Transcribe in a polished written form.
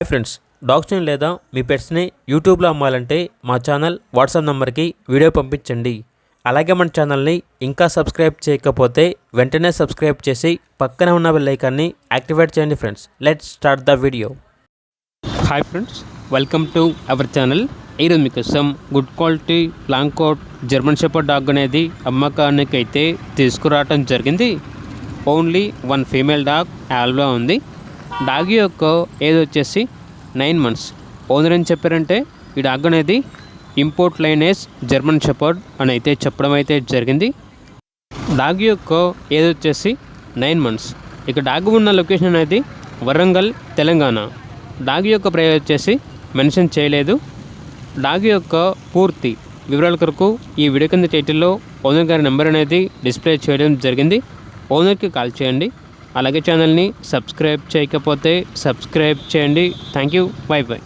Hi friends, డాగ్స్ని లేదా మీ పెట్స్ని యూట్యూబ్లో అమ్మాలంటే మా ఛానల్ వాట్సాప్ నెంబర్కి వీడియో పంపించండి. అలాగే మన ఛానల్ని ఇంకా సబ్స్క్రైబ్ చేయకపోతే వెంటనే సబ్స్క్రైబ్ చేసి పక్కనే ఉన్న బెల్ ఐకాన్ని యాక్టివేట్ చేయండి. Friends, let's start the video. Hi friends, welcome to our channel. ఈరోజు మీకోసం good quality long coat German shepherd dog అనేది అమ్మకానికి అయితే తీసుకురావడం జరిగింది. ఓన్లీ వన్ ఫీమేల్ డాగ్ యాల్వా ఉంది. డాగ్ యొక్క ఏజ్ వచ్చేసి 9 months. ఓనర్ ఏం చెప్పారంటే ఈ డాగ్ అనేది ఇంపోర్ట్ లైనేజ్ జర్మన్ షెపర్డ్ అని అయితే చెప్పడం అయితే జరిగింది. డాగ్ యొక్క ఏజ్ వచ్చేసి 9 months. ఇక డాగ్ ఉన్న లొకేషన్ అనేది వరంగల్, తెలంగాణ. డాగ్ యొక్క ప్రైస్ వచ్చేసి మెన్షన్ చేయలేదు. డాగ్ యొక్క పూర్తి వివరాల కొరకు ఈ వీడియో కింద టైటిల్లో ఓనర్ గారి నెంబర్ అనేది డిస్ప్లే చేయడం జరిగింది. ఓనర్కి కాల్ చేయండి. అలాగే ఛానల్ని సబ్స్క్రైబ్ చేయకపోతే సబ్స్క్రైబ్ చేయండి. Thank you. By by.